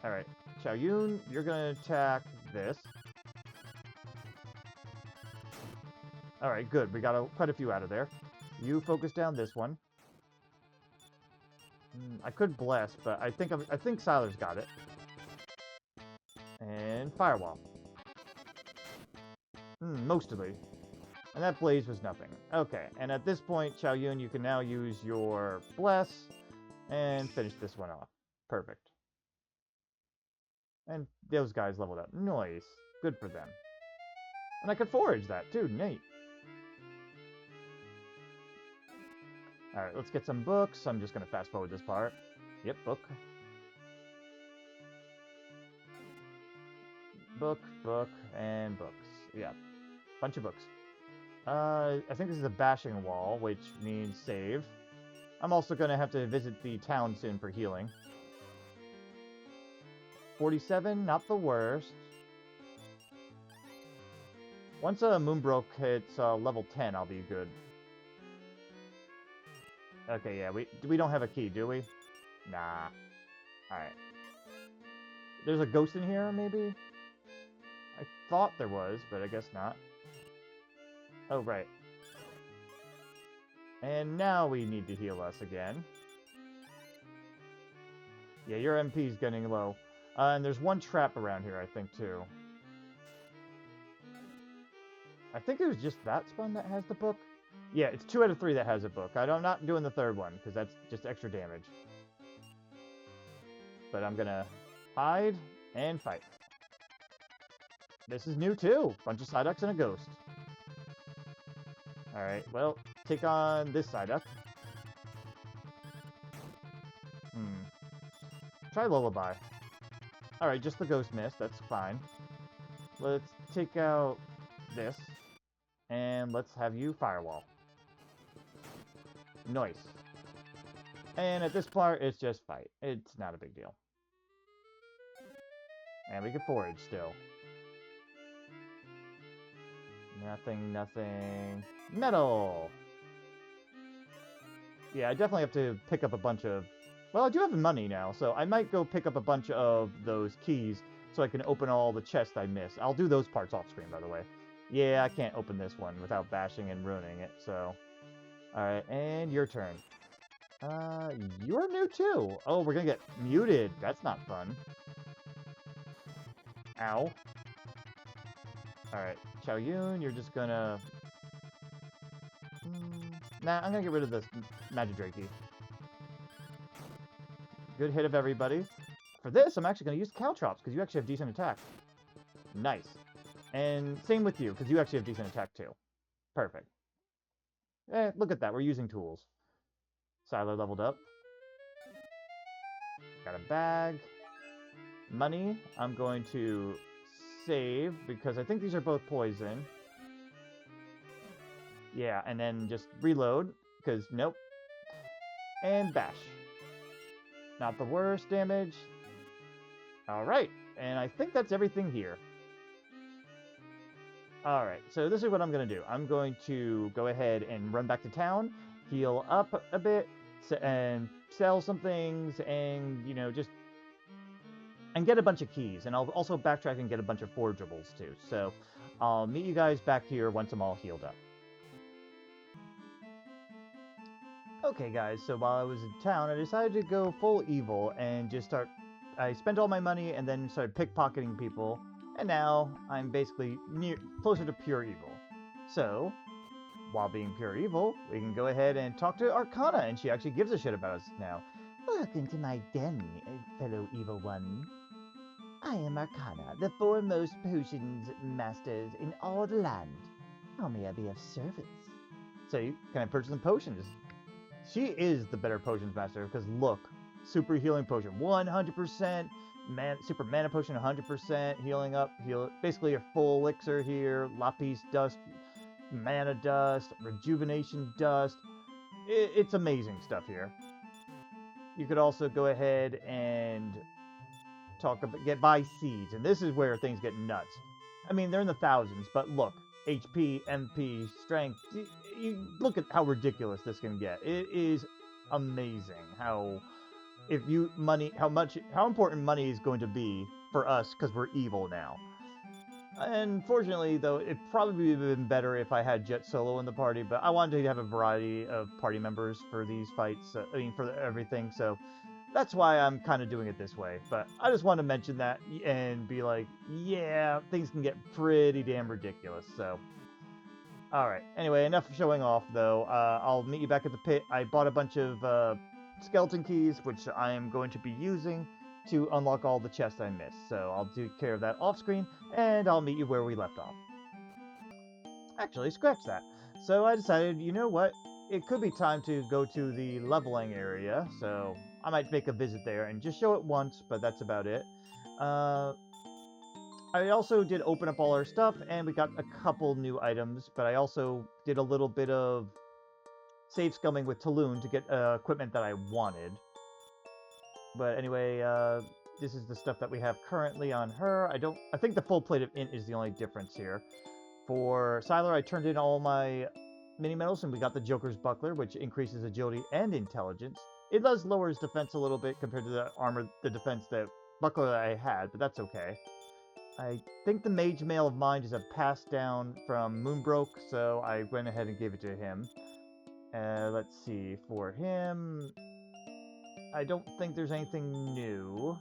Alright, Chow Yun, you're gonna attack this. Alright, good. We got quite a few out of there. You focus down this one. I could bless, but I think Sylar's got it. And firewall. Mostly. And that blaze was nothing. Okay, and at this point, Chow Yun, you can now use your bless and finish this one off. Perfect. And those guys leveled up. Nice. Good for them. And I could forage that too. Neat. Alright, let's get some books. I'm just going to fast forward this part. Yep, book. Book, and books. Yeah, bunch of books. I think this is a bashing wall, which means save. I'm also going to have to visit the town soon for healing. 47, not the worst. Once Moonbrook hits level 10, I'll be good. Okay, yeah, we don't have a key, do we? Nah. Alright. There's a ghost in here, maybe? I thought there was, but I guess not. Oh, right. And now we need to heal us again. Yeah, your MP's getting low. And there's one trap around here, I think, too. I think it was just that spawn that has the book. Yeah, it's 2 out of 3 that has a book. I'm not doing the third one, because that's just extra damage. But I'm gonna hide and fight. This is new, too. Bunch of Psyducks and a ghost. Alright, well, take on this Psyduck. Try Lullaby. Alright, just the ghost missed. That's fine. Let's take out this. And let's have you Firewall. Nice. And at this part, it's just fight. It's not a big deal. And we can forage still. Nothing. Metal! Yeah, I definitely have to pick up a bunch of... Well, I do have money now, so I might go pick up a bunch of those keys so I can open all the chests I missed. I'll do those parts off screen, by the way. Yeah, I can't open this one without bashing and ruining it, so... Alright, and your turn. You're new too! Oh, we're gonna get muted. That's not fun. Ow. Alright, Chow Yun, you're just gonna... Nah, I'm gonna get rid of this Magidrakey. Good hit of everybody. For this, I'm actually gonna use Caltrops, because you actually have decent attack. Nice. And same with you, because you actually have decent attack too. Perfect. Look at that, we're using tools. Sylar leveled up. Got a bag. Money, I'm going to save, because I think these are both poison. Yeah, and then just reload, because nope. And bash. Not the worst damage. Alright, and I think that's everything here. Alright, so this is what I'm going to do. I'm going to go ahead and run back to town, heal up a bit, and sell some things, and, you know, just... And get a bunch of keys, and I'll also backtrack and get a bunch of forageables, too. So, I'll meet you guys back here once I'm all healed up. Okay, guys, so while I was in town, I decided to go full evil and just start... I spent all my money and then started pickpocketing people, and now I'm basically closer to pure evil. So, while being pure evil, we can go ahead and talk to Arcana, and she actually gives a shit about us now. Welcome to my den, fellow evil one. I am Arcana, the foremost potions masters in all the land. How may I be of service? So, can I purchase some potions? She is the better potions master, because look, super healing potion, 100%, super mana potion, 100%, healing up, basically a full elixir here, lapis dust, mana dust, rejuvenation dust. It's amazing stuff here. You could also go ahead and buy seeds, and this is where things get nuts. I mean, they're in the thousands, but look, HP, MP, strength. You look at how ridiculous this can get. It is amazing how important money is going to be for us because we're evil now. Unfortunately, though, it probably would have been better if I had Jet Solo in the party, but I wanted to have a variety of party members for these fights, for everything, so that's why I'm kind of doing it this way. But I just want to mention that and be like, yeah, things can get pretty damn ridiculous, so... Alright, anyway, enough showing off, though. I'll meet you back at the pit. I bought a bunch of skeleton keys, which I am going to be using to unlock all the chests I missed. So I'll do care of that off screen, and I'll meet you where we left off. Actually, scratch that. So I decided, you know what? It could be time to go to the leveling area, so I might make a visit there and just show it once, but that's about it. I also did open up all our stuff, and we got a couple new items, but I also did a little bit of save scumming with Talon to get equipment that I wanted. But anyway, this is the stuff that we have currently on her. I think the full plate of int is the only difference here. For Sylar, I turned in all my mini medals, and we got the Joker's Buckler, which increases agility and intelligence. It does lower his defense a little bit compared to the defense that Buckler that I had, but that's okay. I think the Mage Mail of Mind is a pass down from Moonbroke, so I went ahead and gave it to him. Let's see, for him, I don't think there's anything new.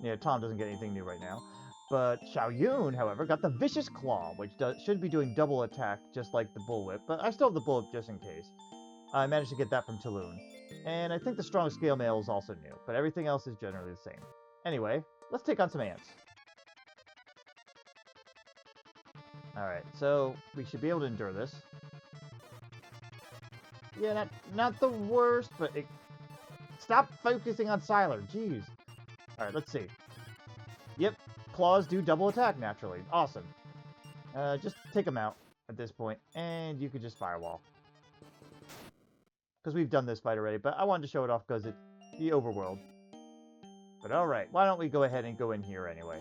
Yeah, Tom doesn't get anything new right now. But Chow Yun, however, got the Vicious Claw, which should be doing double attack, just like the Bullwhip, but I still have the Bullwhip just in case. I managed to get that from Talon. And I think the Strong Scale Mail is also new, but everything else is generally the same. Anyway, let's take on some ants. Alright, so we should be able to endure this. Yeah, not the worst, but stop focusing on Sylar, jeez. Alright, let's see. Yep, claws do double attack naturally. Awesome. Just take them out at this point, and you could just firewall. Because we've done this fight already, but I wanted to show it off because it's the overworld. But alright, why don't we go ahead and go in here anyway.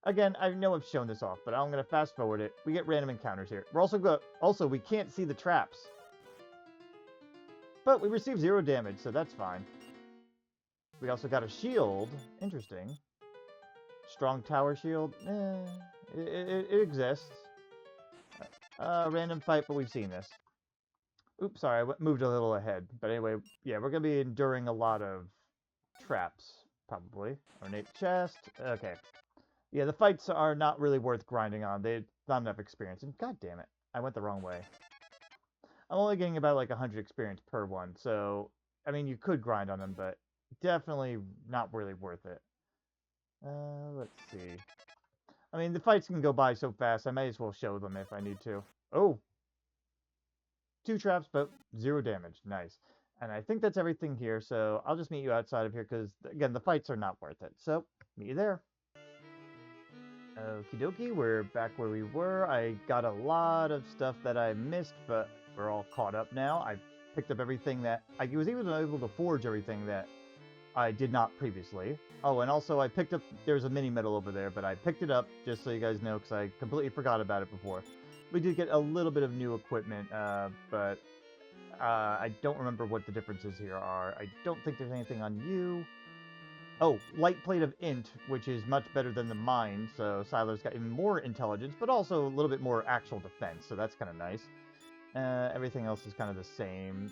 Again, I know I've shown this off, but I'm going to fast forward it. We get random encounters here. We're also, we can't see the traps. But we receive 0 damage, so that's fine. We also got a shield. Interesting. Strong tower shield. It exists. Random fight, but we've seen this. Oops, sorry, I moved a little ahead. But anyway, yeah, we're going to be enduring a lot of traps, probably. Ornate chest. Okay. Yeah, the fights are not really worth grinding on. They've not enough experience. And god damn it, I went the wrong way. I'm only getting about like 100 experience per one, so I mean you could grind on them, but definitely not really worth it. Let's see. I mean the fights can go by so fast. I might as well show them if I need to. Oh, 2 traps, but 0 damage. Nice. And I think that's everything here. So I'll just meet you outside of here because again the fights are not worth it. So meet you there. Okie dokie, we're back where we were. I got a lot of stuff that I missed, but we're all caught up now. I picked up everything that... I was even able to forge everything that I did not previously. Oh, and also I picked up... There's a mini medal over there, but I picked it up, just so you guys know, because I completely forgot about it before. We did get a little bit of new equipment, but I don't remember what the differences here are. I don't think there's anything on you. Oh, light plate of int, which is much better than the mind, so Sylar's got even more intelligence, but also a little bit more actual defense, so that's kind of nice. Everything else is kind of the same.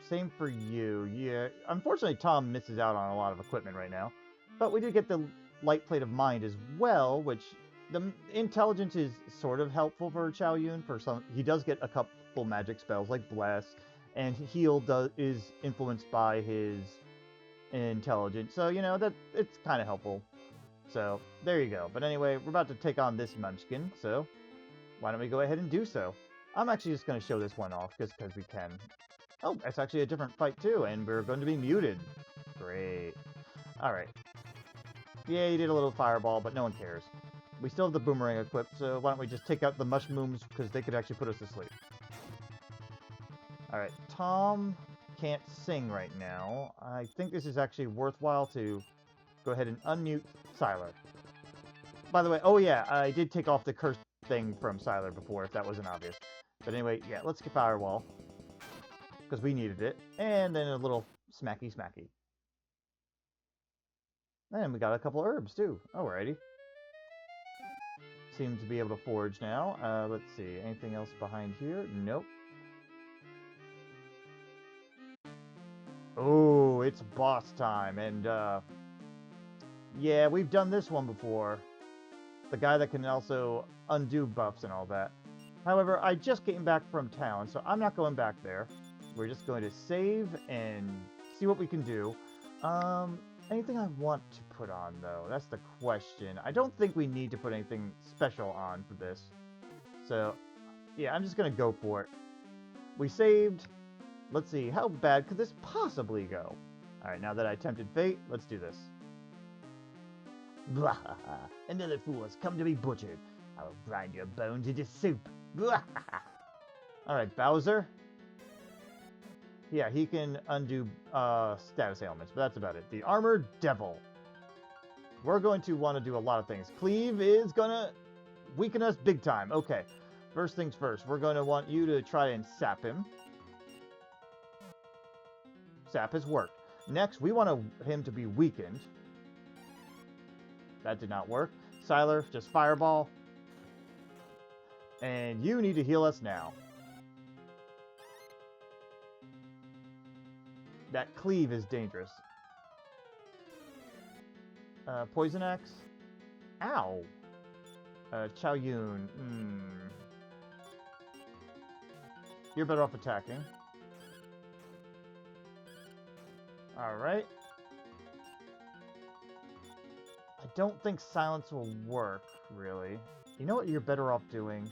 Same for you. Yeah, unfortunately Tom misses out on a lot of equipment right now, but we did get the light plate of mind as well, which the intelligence is sort of helpful for Chow Yun. He does get a couple magic spells like Bless, and Heal is influenced by his intelligence, so you know that it's kind of helpful. So there you go. But anyway, we're about to take on this munchkin, so why don't we go ahead and do so. I'm actually just going to show this one off just because we can. Oh, it's actually a different fight too, and we're going to be muted. Great. Alright. Yeah, you did a little fireball, but no one cares. We still have the boomerang equipped, so why don't we just take out the mushrooms because they could actually put us to sleep. Alright, Tom can't sing right now. I think this is actually worthwhile to go ahead and unmute Sylar. By the way, oh yeah, I did take off the curse thing from Sylar before, if that wasn't obvious. But anyway, yeah, let's get Firewall. Because we needed it. And then a little smacky smacky. And we got a couple herbs too. Alrighty. Seem to be able to forge now. Let's see. Anything else behind here? Nope. Oh, it's boss time. And, yeah, we've done this one before. The guy that can also undo buffs and all that. However, I just came back from town, so I'm not going back there. We're just going to save and see what we can do. Anything I want to put on, though? That's the question. I don't think we need to put anything special on for this. So, yeah, I'm just going to go for it. We saved. Let's see, how bad could this possibly go? Alright, now that I tempted fate, let's do this. Blah, another fool has come to be butchered. I will grind your bones into soup. Alright, Bowser. Yeah, he can undo status ailments, but that's about it. The Armored Devil. We're going to want to do a lot of things. Cleave is going to weaken us big time. Okay, first things first. We're going to want you to try and sap him. Sap has worked. Next, we want him to be weakened. That did not work. Sylar, just fireball. And you need to heal us now. That cleave is dangerous. Poison axe. Ow. Chow Yun. You're better off attacking. Alright. I don't think silence will work, really. You know what you're better off doing?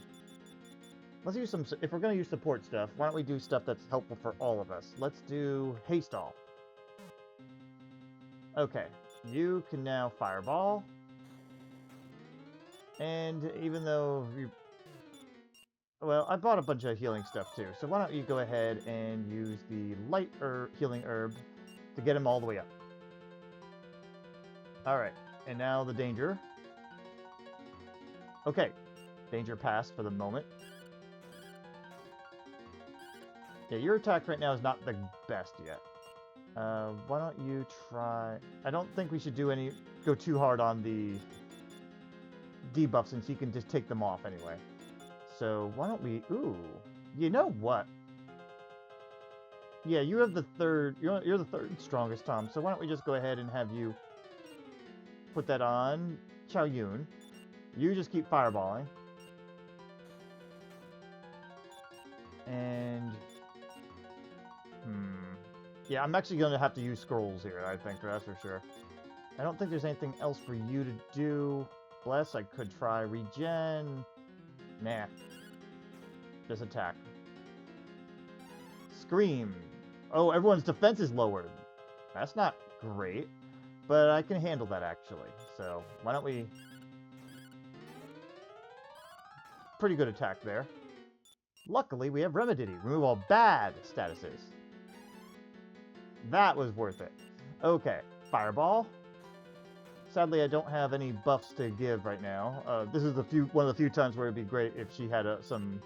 Let's use some... If we're going to use support stuff, why don't we do stuff that's helpful for all of us? Let's do haste all. Okay. You can now fireball. And even though you... Well, I bought a bunch of healing stuff too, so why don't you go ahead and use the light healing herb to get him all the way up. Alright, and now the danger. Okay, danger passed for the moment. Yeah, your attack right now is not the best yet. Why don't you try... I don't think we should go too hard on the debuff since he can just take them off anyway. So why don't we... Ooh, you know what? Yeah, you have the third... You're the third strongest, Tom. So why don't we just go ahead and have you put that on Chow Yun. You just keep fireballing. And... Yeah, I'm actually going to have to use scrolls here, I think, that's for sure. I don't think there's anything else for you to do. Bless, I could try regen. Nah. Just attack. Scream. Oh, everyone's defense is lowered. That's not great. But I can handle that, actually. So, why don't we... Pretty good attack there. Luckily, we have Remedy. Remove all bad statuses. That was worth it. Okay, Fireball. Sadly, I don't have any buffs to give right now. This is one of the few times where it'd be great if she had some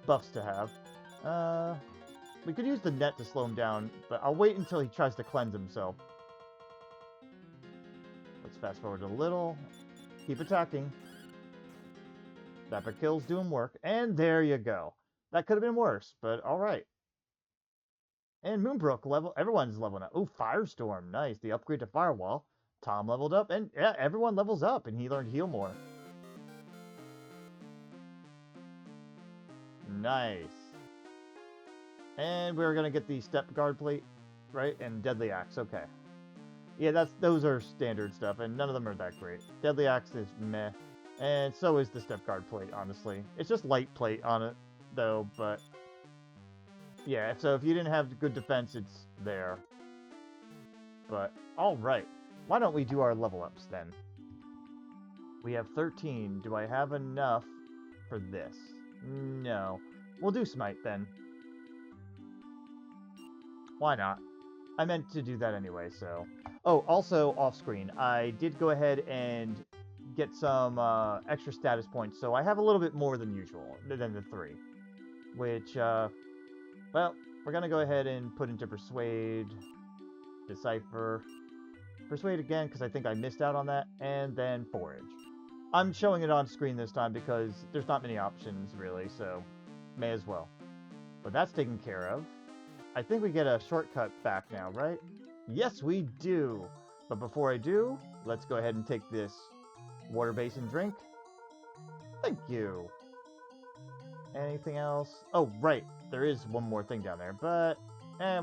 buffs to have. We could use the net to slow him down, but I'll wait until he tries to cleanse himself. Let's fast forward a little. Keep attacking. Dapper Kill's doing work. And there you go. That could have been worse, but alright. And Moonbrook level. Everyone's leveling up. Ooh, Firestorm. Nice. The upgrade to Firewall. Tom leveled up. And yeah, everyone levels up. And he learned Heal more. Nice. And we're going to get the Step Guard Plate. Right? And Deadly Axe. Okay. Yeah, those are standard stuff. And none of them are that great. Deadly Axe is meh. And so is the Step Guard Plate, honestly. It's just light plate on it, though, but... Yeah, so if you didn't have good defense, it's there. But, alright. Why don't we do our level ups, then? We have 13. Do I have enough for this? No. We'll do Smite, then. Why not? I meant to do that anyway, so... Oh, also, off-screen, I did go ahead and get some extra status points, so I have a little bit more than usual, than the 3. Which, well, we're going to go ahead and put into Persuade, Decipher, Persuade again, because I think I missed out on that, and then Forage. I'm showing it on screen this time because there's not many options, really, so may as well. But that's taken care of. I think we get a shortcut back now, right? Yes, we do! But before I do, let's go ahead and take this water basin drink. Thank you! Anything else? Oh, right. There is one more thing down there, but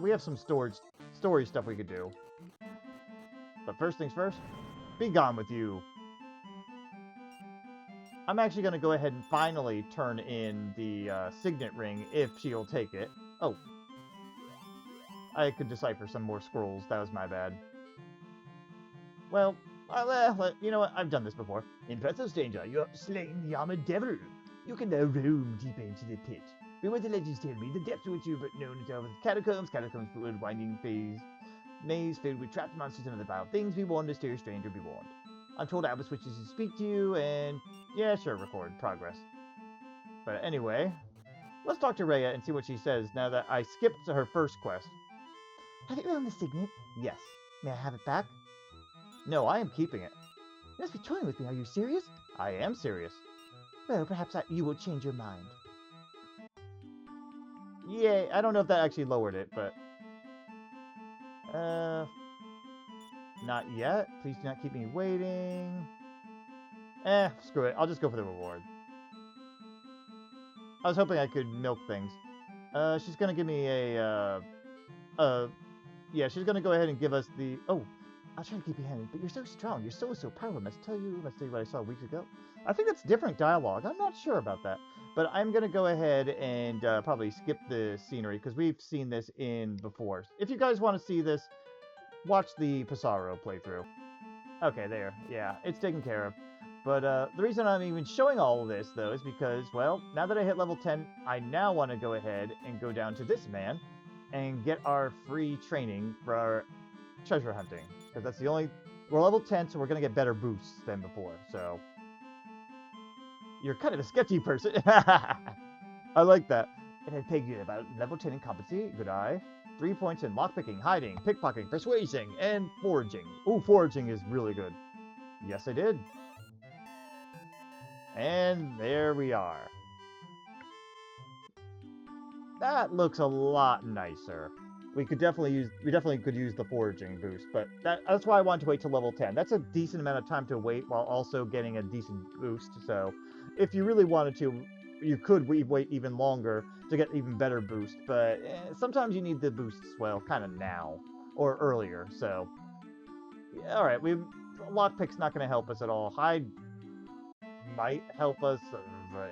we have some story stuff we could do. But first things first, be gone with you. I'm actually going to go ahead and finally turn in the signet ring if she'll take it. Oh. I could decipher some more scrolls. That was my bad. Well, you know what? I've done this before. Impressive, stranger. You have slain the Armoured Devil. You can now roam deeper into the pit. But what the legends tell me, the depths to which you have known is over the catacombs full of winding maze filled with trapped monsters and other vile things. Be warned, mysterious stranger, be warned. I'm told Albus wishes to speak to you, and yeah, sure, record progress. But anyway, let's talk to Rhea and see what she says now that I skipped to her first quest. Have you owned the signet? Yes. May I have it back? No, I am keeping it. You must be toying with me. Are you serious? I am serious. Well, perhaps you will change your mind. Yeah, I don't know if that actually lowered it, but... Not yet. Please do not keep me waiting. Screw it. I'll just go for the reward. I was hoping I could milk things. She's gonna give me a, yeah, she's gonna go ahead and give us the... Oh, I'll try to keep you handed, but you're so strong. You're so powerful. Let's tell you what I saw weeks ago. I think that's different dialogue. I'm not sure about that. But I'm going to go ahead and probably skip the scenery, because we've seen this in before. If you guys want to see this, watch the Pissarro playthrough. Okay, there. Yeah, it's taken care of. But the reason I'm even showing all of this, though, is because, well, now that I hit level 10, I now want to go ahead and go down to this man and get our free training for our treasure hunting. Because that's the only... We're level 10, so we're going to get better boosts than before, so... You're kind of a sketchy person. I like that. And I pegged you about level 10 in competency. Good eye. 3 points in lockpicking, hiding, pickpocketing, persuasion, and foraging. Ooh, foraging is really good. Yes, I did. And there we are. That looks a lot nicer. We definitely could use the foraging boost, but that's why I wanted to wait till level 10. That's a decent amount of time to wait while also getting a decent boost. So, if you really wanted to, you could wait even longer to get even better boost. But sometimes you need the boosts, well, kind of now or earlier. So, yeah, all right, lockpick's not going to help us at all. Hide might help us, but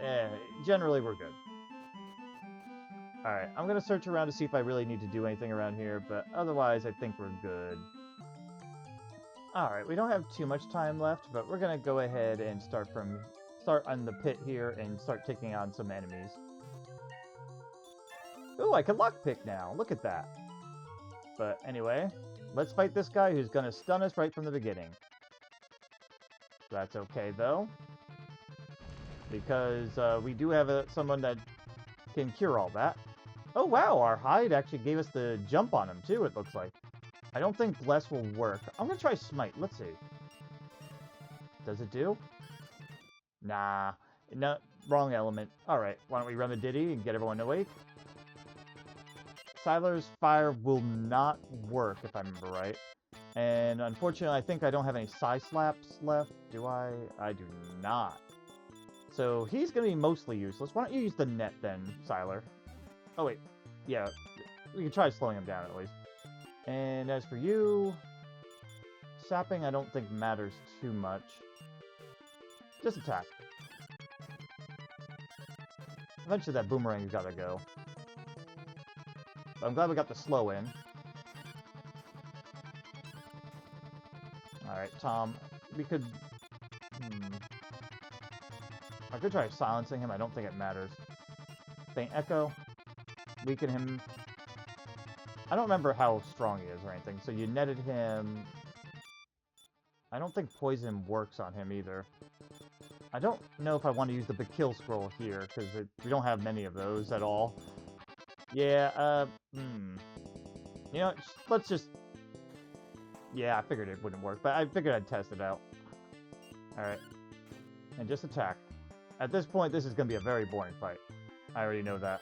generally we're good. Alright, I'm going to search around to see if I really need to do anything around here, but otherwise I think we're good. Alright, we don't have too much time left, but we're going to go ahead and start on the pit here and start taking on some enemies. Ooh, I can lockpick now. Look at that. But anyway, let's fight this guy who's going to stun us right from the beginning. That's okay, though. Because we do have someone that can cure all that. Oh, wow, our hide actually gave us the jump on him, too, it looks like. I don't think Bless will work. I'm going to try Smite. Let's see. Does it do? Nah. No, wrong element. Alright, why don't we run the ditty and get everyone awake? Sylar's fire will not work, if I remember right. And unfortunately, I think I don't have any Psy Slaps left. Do I? I do not. So he's going to be mostly useless. Why don't you use the net then, Sylar? Oh, wait. Yeah, we can try slowing him down at least. And as for you... Sapping I don't think matters too much. Just attack. Eventually that boomerang's gotta go. But I'm glad we got the slow in. Alright, Tom. We could... I could try silencing him. I don't think it matters. Faint Echo. Weaken him. I don't remember how strong he is or anything. So you netted him. I don't think poison works on him either. I don't know if I want to use the kill scroll here, because we don't have many of those at all. Yeah, You know, let's just... Yeah, I figured it wouldn't work, but I figured I'd test it out. Alright. And just attack. At this point, this is going to be a very boring fight. I already know that.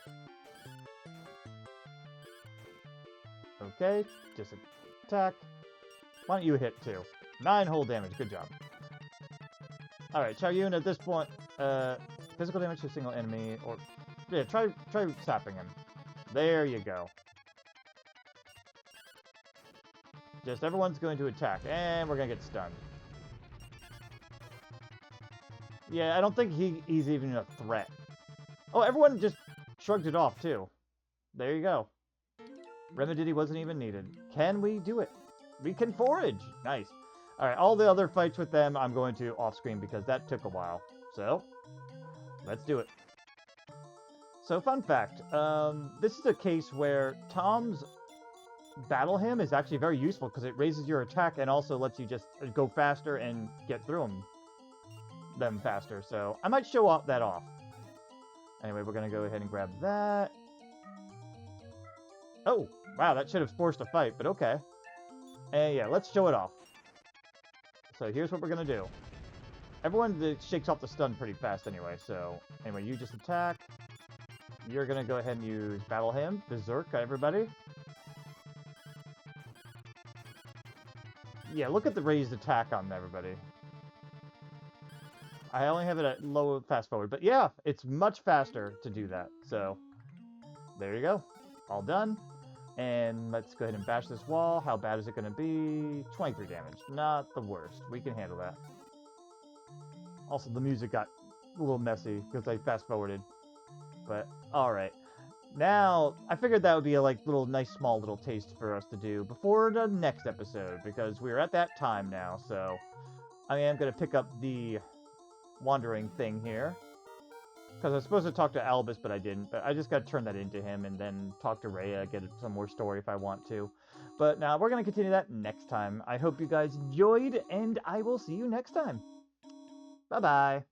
Okay, just attack. Why don't you hit too? 9 whole damage, good job. Alright, Chow Yun at this point, physical damage to a single enemy, or... Yeah, try sapping him. There you go. Just everyone's going to attack, and we're going to get stunned. Yeah, I don't think he's even a threat. Oh, everyone just shrugged it off, too. There you go. Remedy wasn't even needed. Can we do it? We can forage! Nice. Alright, all the other fights with them, I'm going to off-screen because that took a while. So, let's do it. So, fun fact. This is a case where Tom's Battle Hymn is actually very useful because it raises your attack and also lets you just go faster and get through them faster. So, I might show that off. Anyway, we're going to go ahead and grab that. Oh, wow, that should have forced a fight, but okay. And yeah, let's show it off. So here's what we're going to do. Everyone shakes off the stun pretty fast anyway, so... Anyway, you just attack. You're going to go ahead and use Battle Hymn. Berserk, everybody. Yeah, look at the raised attack on everybody. I only have it at low fast forward, but yeah, it's much faster to do that. So, there you go. All done. And let's go ahead and bash this wall. How bad is it going to be? 23 damage. Not the worst. We can handle that. Also, the music got a little messy because I fast-forwarded. But, alright. Now, I figured that would be a nice small little taste for us to do before the next episode, because we're at that time now, so I am going to pick up the wandering thing here. Because I was supposed to talk to Albus, but I didn't. But I just got to turn that into him and then talk to Rhea, get some more story if I want to. But now we're going to continue that next time. I hope you guys enjoyed, and I will see you next time. Bye-bye.